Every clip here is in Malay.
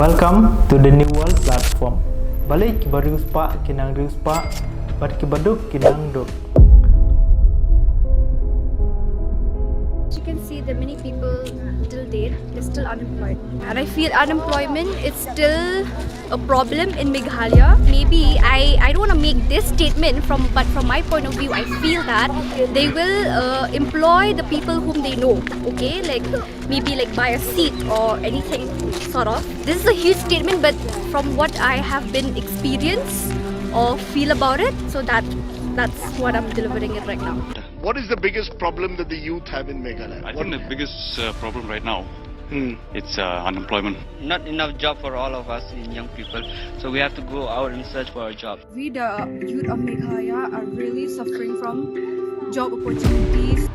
Welcome to the New World platform. Balik ke baru spa kinang riu spa, bat ke baduk kinang duk. You can see that many people till date they're still unemployed, and I feel unemployment is still a problem in Meghalaya. Maybe I don't want to make this statement but from my point of view, I feel that they will employ the people whom they know. Okay, like maybe like buy a seat or anything sort of. This is a huge statement, but from what I have been experienced or feel about it, so that's what I'm delivering it right now. What is the biggest problem that the youth have in Meghalaya? I think the biggest problem right now, it's unemployment. Not enough job for all of us in young people, so we have to go out and search for a job. We the youth of Meghalaya are really suffering from job opportunities.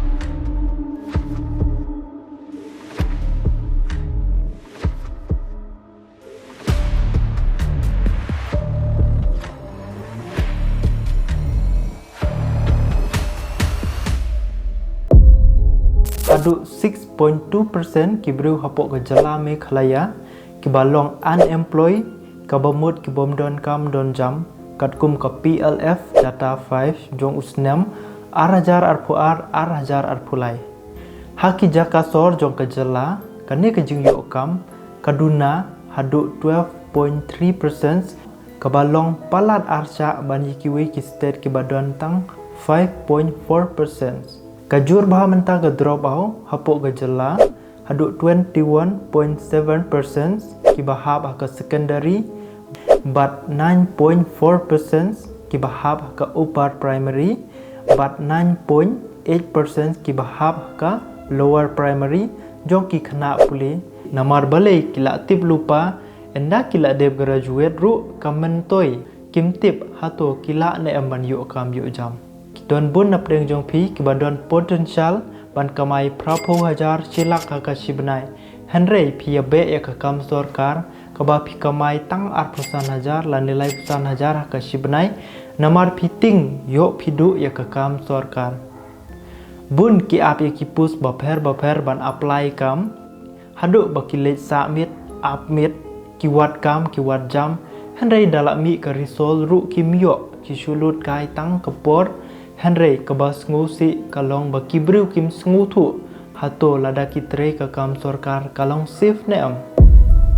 Adu 6.2% kibriu hapok ke jala Meghalaya kibalong unemployed kabamut kibom don kam don jam katkum ke PLF data 5 jong usnem arajar arpuar arajar arpulai haki jaka sor jong ke jala kane ke jing yokam kaduna hadu 12.3% kabalong palat arca bani kiwi ki state kibadon tang 5.4%. Kajur baha mentah ke drop out hapok ke jela haduk 21.7% kibahab ke secondary but 9.4% kibahab ke upper primary but 9.8% kibahab ke lower primary jong ki khana puli namar balai kila tip lupa enda kila deb graduate ru kamentoi kim tip hato kila ne amban yu kam yu jam Don bun na preng jong pi kibadon potential ban kamai prapo hajar cilak ka shibnai Henry pi be ya ka kam sorkar kaba pi kamai tang arpusan hajar la nilai pusan hajar ka shibnai namar pi ting yo pidu ya ka kam sorkar bun ki ap ya ki pus baper ban apply kam hadu bakilet submit upmit kiwat kam kiwat jam Henry dalak mi ka risol ru kimyo ki sulut kai tang kepor Henry kebas ngusi kalong bakibriu kim sngutu hato lada kitre ka kam sorkar kalong sif neam.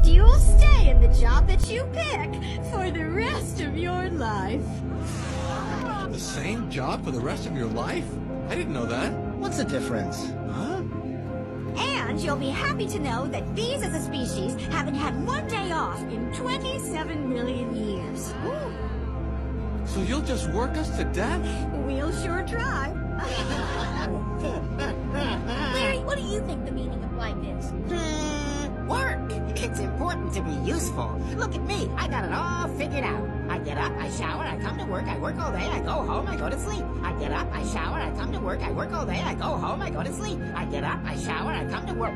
You'll stay in the job that you pick for the rest of your life. The same job for the rest of your life? I didn't know that. What's the difference? Huh? And you'll be happy to know that bees as a species haven't had one day off in 27 million years. So you'll just work us to death? We'll sure try. Larry, what do you think the meaning of life is? Work. It's important to be useful. Look at me. I got it all figured out. I get up, I shower, I come to work all day, I go home, I go to sleep. I get up, I shower, I come to work all day, I go home, I go to sleep. I get up, I shower, I come to work.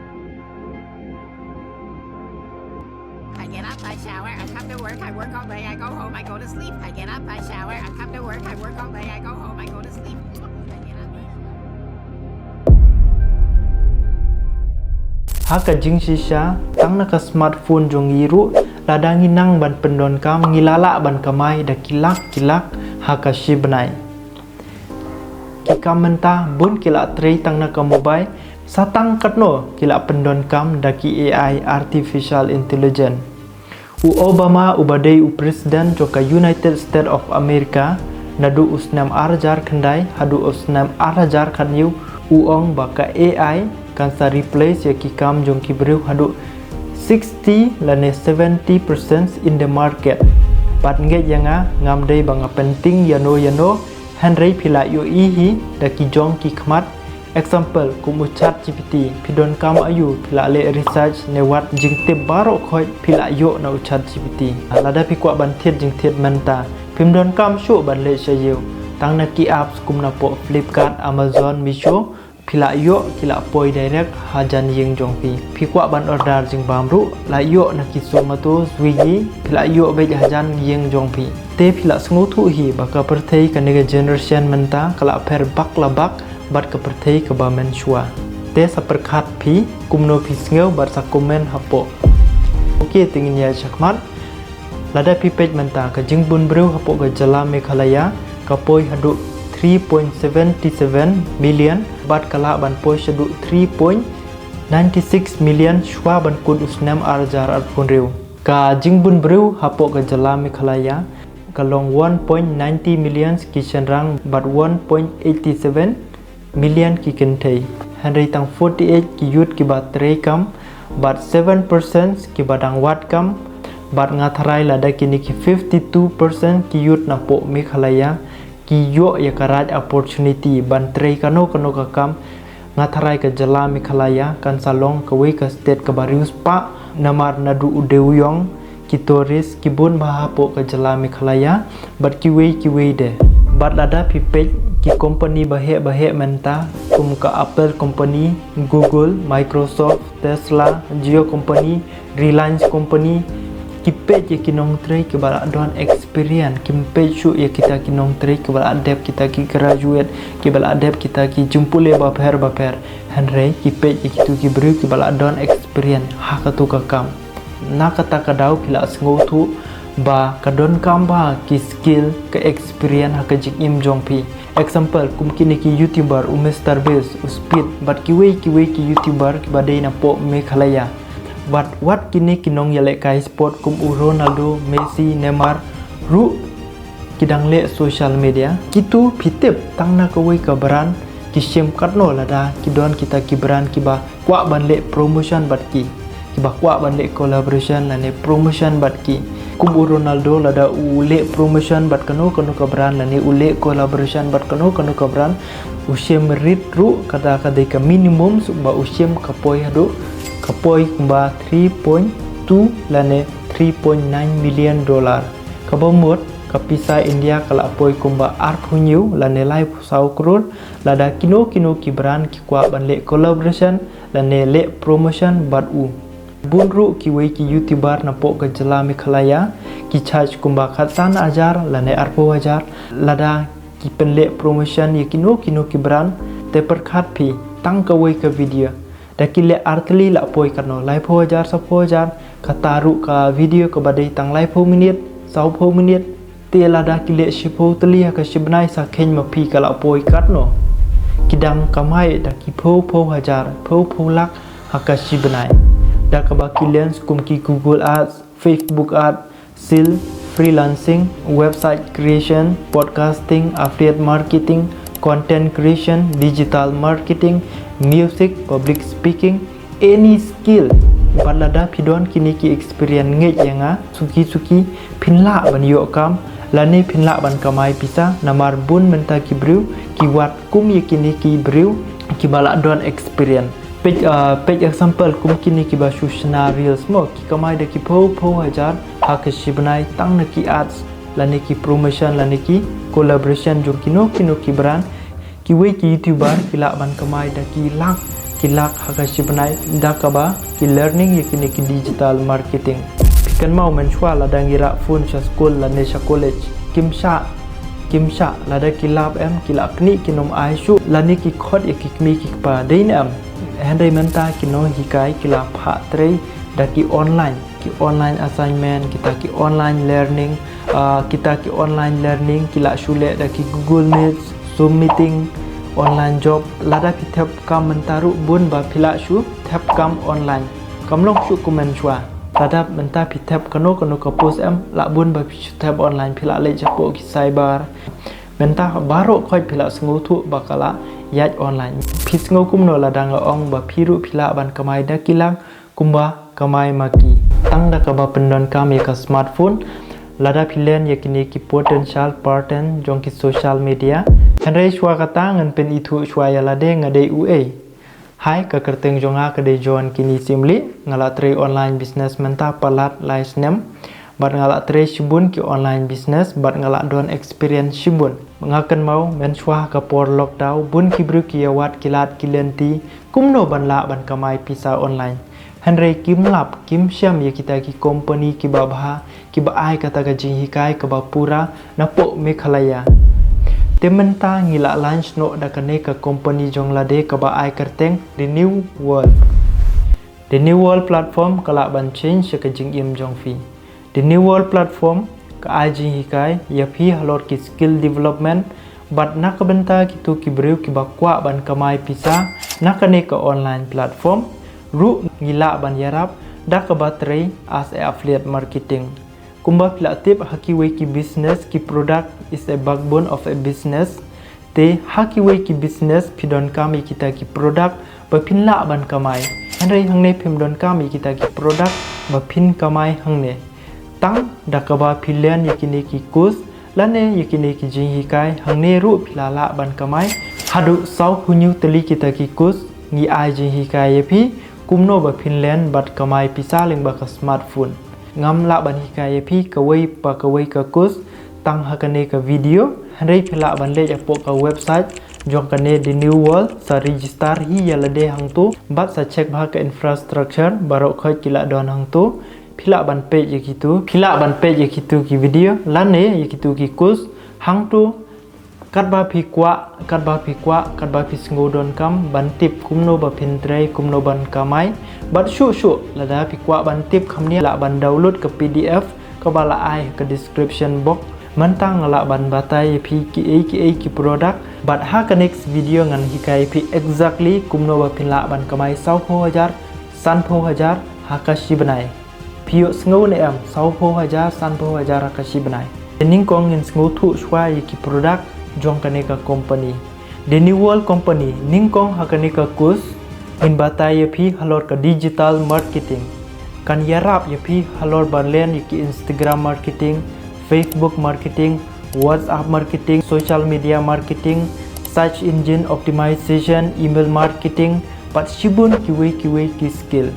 I get up, I shower, I come to work, I work all day, I go home, I go to sleep. I get up, I shower, I come to work, I work all day, I go home, I go to sleep. Haka jing shisha tang naka smartphone jong yiru ladangi nang ban pendon kam ngilala ban kamai da kilak haka shibnai ki kam mentah bun kila trei tang naka mobile satang katno kila pendon kam da ki AI artificial intelligence u Obama ubadai u presiden joka United States of America nadu usnam arajar khandai hadu usnam arajar khanyu uong baka AI kansa replace ya ki kam jong ki brew hadu 60 lane 70% in the market bat nge yanga ngam dei banga penting yano Henry pila yo ihi da ki jong ki khmat example kumu chat GPT pidon kam ayu pila le research ne wat jing te baro khoi pila yo na chat GPT lada pi kwa ban thiet jing thiet menta pimdon kam shu ban le shayu tang na ki apps kum na po Flipkart Amazon Meesho pila yo kila poi direct hajan yeng jong pi kwa ban order jing bamru la yo na kisung matu Swiggy pila yo be hajan yeng jong pi te pila sngu thu hi baka perthei kanega generation menta kala per bak la bak bat ka perthei ka ba men shua te saperkhat pi kumno pi sngew bat sa komen hapo Okey tingin ya Chakmat. Lada pipej menta ka jingbun brew hapok ka jala Meghalaya ka poi haduk 3.77 million bat kala ban poi haduk 3.96 million shwa ban kud usnam arjar arpun rew. Ka jingbun brew hapok ka jala Meghalaya ka long 1.90 million ki chenrang bat 1.87 million ki kentai. Henry tang 48 ki yut ki bat kam bat 7% ki badang wat kam bat ngatharai lada kini ki 52% ki yut na po Meghalaya ki yo ya karaj opportunity ban trei kano ka kam ngatharai ka jala Meghalaya kan salong ka wei ka state ka barius pa namar nadu udeuyong ki toris ki bun baha po ka jala Meghalaya bat ki wei de bat lada pipej ki company bahe menta kum ka Apple company, Google, Microsoft, Tesla, Jio company, Reliance company ki page ya kinong tray ke bala don experience kim page shu ya kita kinong tray ke bala adep kita ki graduate ke bala adep kita ki jumpule baper henry ki page ya kitu ki beri ke bala don experience ha katu ka kam na kata kadau pila sngo thu ba kadon kam ba ki skill ke experience ha ka jik im jong pi example kum kini ki youtuber Mr. Beast speed but ki wei ki youtuber ki badai na po Meghalaya but what kini kinong yale kai sport kum Ronaldo, Messi, Neymar ru kidang le social media kitu pitip tang na kawai ka brand ki shem katno lada kidon kita ki brand ki ba kwa ban le promotion bat ki ba kwa ban le collaboration la ne promotion bat ki kum Ronaldo lada ule promotion bat kano ka brand la ne ule collaboration bat kano ka brand ushem rit ru kada ka minimum ba ushem kapoi hado kapoi kumba 3.2 lane 3.9 million dollar kabomot kapisa India kala poi kumba arpunyu lane lai pusau krul lada kino ki brand ki kwa banle collaboration lane le promotion bat u bunru ki wei ki youtuber na po ka jala Meghalaya ki charge kumba khatan ajar lane arpo ajar lada ki penle promotion ye kino ki brand te perkhat pi tang ka wei ka video dakile artli la poi kano lai pho jar sa pho jar kataru ka video ka badai tang lai pho minute sau pho minute te la dakile shipho tli ka shibnai sa khen ma phi ka la poi katno kidang kamai daki pho hajar pho lak haka shibnai dak ba kilens kum ki Google Ads, Facebook Ads, sil freelancing, website creation, podcasting, affiliate marketing, content creation, digital marketing, music, public speaking, any skill balada pidon kini ki experience ngej yanga suki pinla ban yo kam lani pinla ban kamai pisa namar bun menta ki brew ki wat kum ye kini ki brew ki bala don experience page example kum kini ki basu scenario smo ki kamai de ki pho hajar ha ke shibnai tang na ki ads lani ki promotion lani ki collaboration jo kino ki brand ki wei ki youtuber ki lak ban kamai da ki lak haga shibnai da kaba ki learning ye kini ki digital marketing pikan mau men chwa la dangira phone cha school la ne cha college kimsha la da ki lab em ki lak ni kinom ai shu la ni ki khot ye ki mi ki pa dein am handai menta ki no hikai ki la pha trei da ki online assignment kita ki online learning ki la shule da ki Google Meet Zoom meeting online job lada pi thap kam mentaru bun ba phila shu thap kam online kamlong shu kumen chwa lada menta pi thap kano ka post em la bun ba pi thap online phila le japo ki cyber menta baro khoi phila sngo thu bakala yaj online phi sngo kumno lada nga ong ba phiru phila ban kamai da kilang kumba kamai maki tang da ka ba pendon kam ya ka smartphone lada pilen yakini ki potential parten jong ki social media henry shwa kata ngan pen itu shwa ya lade ngade ua hai ka kerteng jonga ka de jon kini simli ngala tre online business menta palat license bat ngala tre shibun ki online business bat ngala don experience shibun ngakan mau men shwa ka por lockdown bun ki bru ki awat kilat kilenti kumno banla ban kamai pisa online henry kim syam ya kita ki company ki babha ki ba ai kata ka jing hikai ka ba pura na po Meghalaya tementa ngila lunch no da kane ka company jong lade ka ba ai kerteng the new world The New World Platform kalak ban change ke jing im jong fi. The New World Platform ke ajing hikai ya pi halor ki skill development bat nak benta kitu ki breu ki bakwa ban kamai pisa nak ne ke online platform ru ngila ban yarap dak ke baterai as a affiliate marketing. Kumba pilatip haki way ki business ki product is a backbone of a business. Te haki way ki business pidon kami kita ki product bapin la ban kamai. Andai hang ne pim don kami kita ki product bapin kamai hang ne. Tang dakaba pilihan yakini ki kus lane yakini ki jing hikai hang ne ru pilala ban kamai hadu sau hunyu teli kita ki kus ngi ai jing hikai yapi kumno ba Finland bat kamai pisa ling ba ka smartphone ngam la ban hikai yapi kawai pa kawai ka kus tang hakane ka video handai pila ban le apo ka website jong kane the New World sa register hi yalade hang tu bat sa check ba ka infrastructure barok khoi kila don hang tu pila ban page yakitu ki video lane yakitu ki kus hang tu kat ba phi kwa sngo don kam ban tip kumno ba pintrai kumno ban kamai bat shu lada phi kwa ban tip khamnia la ban download ke PDF ka bala ai ke description box mentang la ban batai phi ki product bat ha ka next video ngan hikai phi exactly kumno ba phin la ban kamai 20,000 30,000 hakashi banai Pio sngo ne am 20,000 30,000 hakashi banai ning kong ngin sngo thu shwa ki product jong kaneka company The New World company ning kong hakaneka kus in batai phi halor ka digital marketing kan yarap phi halor banlen ki Instagram marketing Facebook marketing WhatsApp marketing social media marketing search engine optimization email marketing pat shibun kiwe ki skill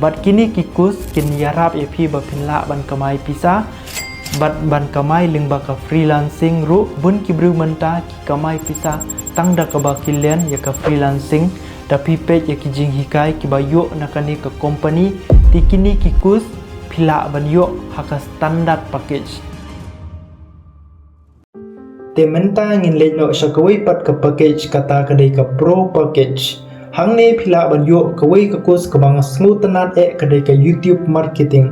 bat kini ki kus kin yarap phi ba phinla ban kamai pisa bat ban kamai ling ba ka freelancing ru bun ki bru menta ki kamai pisa tang da ka ba kilian ya ka freelancing da pi page ya ki jing hikai ki ba yo nakani ka company tikini ki kus phila ban yo haka standard package te menta ngin le no shakawai pat ka package kata kadai ka pro package hang ne phila ban yo kawai ka kus ka bang smooth nat e kadai ka YouTube marketing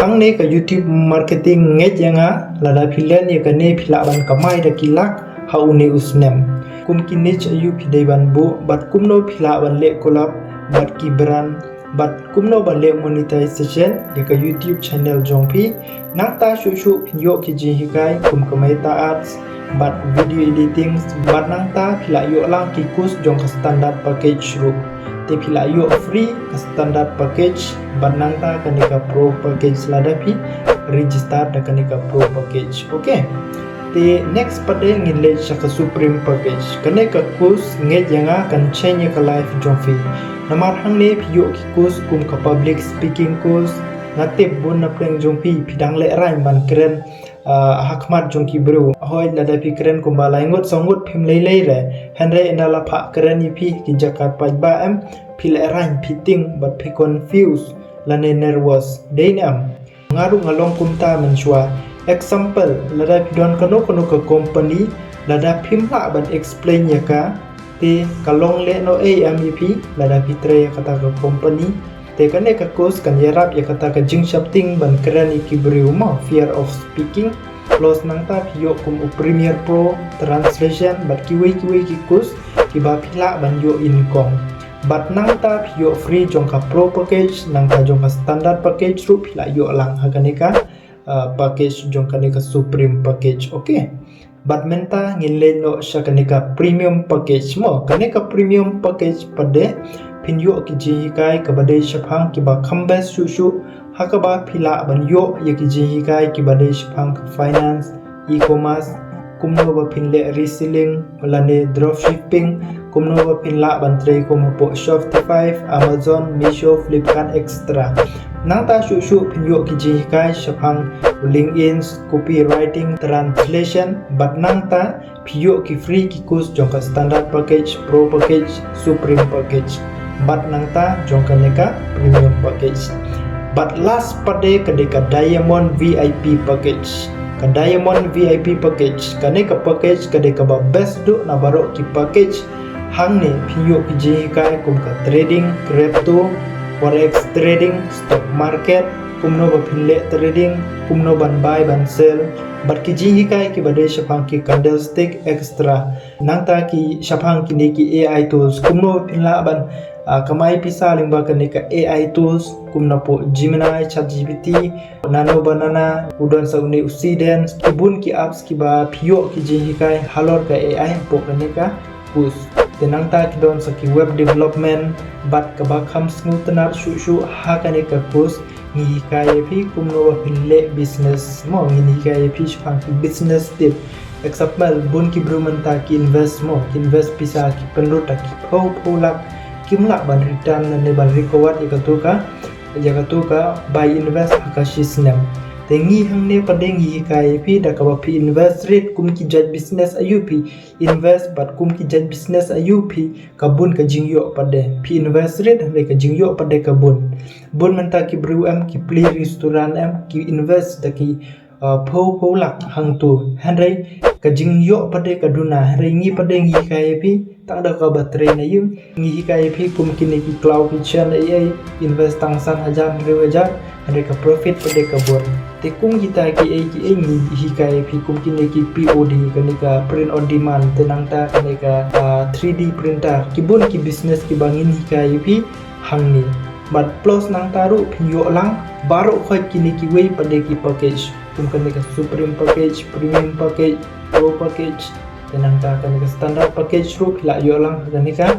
hang ne ka YouTube marketing nge janga lada philan ye ka ne phila ban kamai da kilak hau ne usnem kum ki niche ayu phidai ban bu bat kumno phila ban le kolap bat ki brand bat kumno ban le monetization ye ka YouTube channel jong phi nakta shu phinyo ki ji hikai kum kamai ta ads bat video editing bat nangta phila yo lang ki kus jong ka standard package ru te phila yo free ka standard package bat nangta kanika pro package lada phi register da kanika pro package okay te next pade ngin le shaka supreme package kanika kus nge janga kan change ka life jong phi namar hang ne phi yo ki kus kum ka public speaking kus natip bun na pleng jong phi phidang le rai ban kren hakmat jong ki bro hoi lada pi kren ko balai ngot songut phim lei re henre endala pha kren ni phi ki jakat paj ba em phil ran fitting but phi confused lane nervous deinam ngaru ngalong kumta menshwa example lada pi don kono ka company lada phim la ban explain ya ka te kalong le no amep lada pi tre kata ka company te kane ka course kan yarap ya kata ka jing shapting ban keren iki briuma fear of speaking plus nangta pio kum Premiere Pro translation bat kiwe ki course ki ba phila ban yo income bat nangta pio free jong ka pro package nangta jong ka standard package ru phila yo lang hakane ka package jong kane ka supreme package okay bat menta ngile no shakane ka premium package mo kane ka premium package pade pinyo ki ji kai ka bade shaphang ki ba khambes shu hakaba phila ban yo ye ki ji kai ki bade shaphang finance e-commerce kumno ba phinle reselling lane dropshipping kumno ba phinla ban trei kum po Shopify Amazon Meesho Flipkart extra nangta shu pinyo ki ji kai shaphang LinkedIn copywriting translation bat nangta pinyo ki free ki course jongka standard package pro package supreme package bat nangta jongka neka premium package but last pade kadeka diamond VIP package ka diamond VIP package kaneka package kadeka ba best do na baro ki package hangne pinyo ki ji kai kum ka trading crypto forex trading, stock market, kumno ba phille trading, kumno ban buy ban sell, bat ki ji hikai ki bade shapang ki candlestick extra, nangta ki shapang ki ne ki AI tools, kumno philla ban kamai pisa lingba kan ka AI tools, kumna po Gemini, ChatGPT, Nano Banana, udon sa uni Usiden, kibun ki apps ki ba pio ki ji hikai halor ka AI po kan ka us. Tenang ta ki don sa ki web development, bat ka ba kham smooth nar shu ha kan ka kus ngi hikai pi kumno ba phille business mo ngi hikai pi shapang ki business tip. Example bun ki brumanta ki invest mo, ki invest pisa ki pendu ta ki pau lak kimla ban return ne ban recover jagatuka buy invest akashi snem tengi hangne padengi kai pi da ka pi invest rate kum ki judge business ayup invest but kum ki judge business ayup kabun ka jingyo pade pi invest rate le ka jingyo pade kabun bun menta ki brew am ki play restaurant am ki invest da ki pau lak hang tu hanrai ka jingyo pade ka duna hanrai ngi padengi kai pi tak ada ka baterai na yung ngi hikai pi kum kini ki cloud kitchen ai invest tangsan hajar rewajar ada ka profit pada ka bon te kum kita ki ngi hikai pi kum kini ki POD kan ka print on demand tenang ta kan ka 3D printer ki bon ki business ki bangin hikai pi hang ni but plus nang taru pinyo lang baru khoi kini ki way pada ki package kum kan ka supreme package, premium package, pro package tenang ta kan ka standard package ru pila yo lang kan ka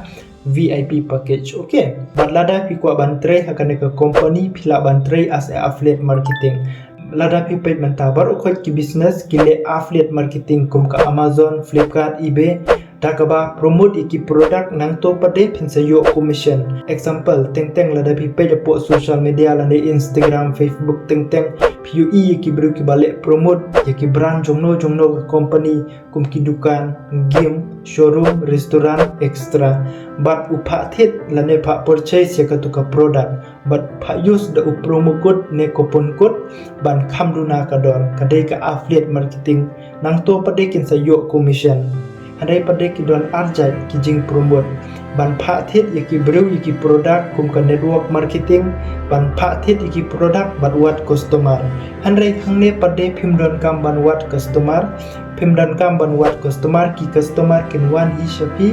VIP package. Okay, but lada pi kwa bantre akan ka company pila bantre as a affiliate marketing. Lada pi page menta baru khoi ki business ki le affiliate marketing kum ka Amazon, Flipkart, eBay takaba promote iki product nang to pade pinsa yo commission. Example teng lada pi page po social media lande Instagram, Facebook teng PUE ki bru ki balik promote ya ki brand jongno ka company kum ki dukan game showroom restoran extra but upha thet lane pha purchase ya ka tu ka product but pha use the promo code ne coupon code ban khamduna ka don kadai ka affiliate marketing nang to pade kin sa yo commission hadai pada ki don arjai ki jing promote ban pha thet ki brew ki product kum ka network marketing ban pha thet ki product ban wat customer hanrai hangne pada phim don kam ban wat customer phim don kam ban wat customer ki customer kin wan hi shapi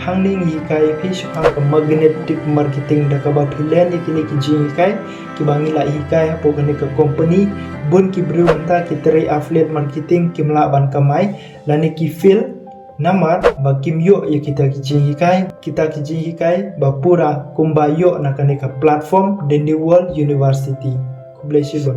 hangni ngi kai pi shang ka magnetic marketing da ka ba philen ki jing kai ki bangi la hi kai po ka company bun ki brew ta ki teri affiliate marketing kimla ban kamai lani ki feel namar bakim yo ya kita kiji hikai bapura kumbayo na kaneka platform the new world university. God bless you.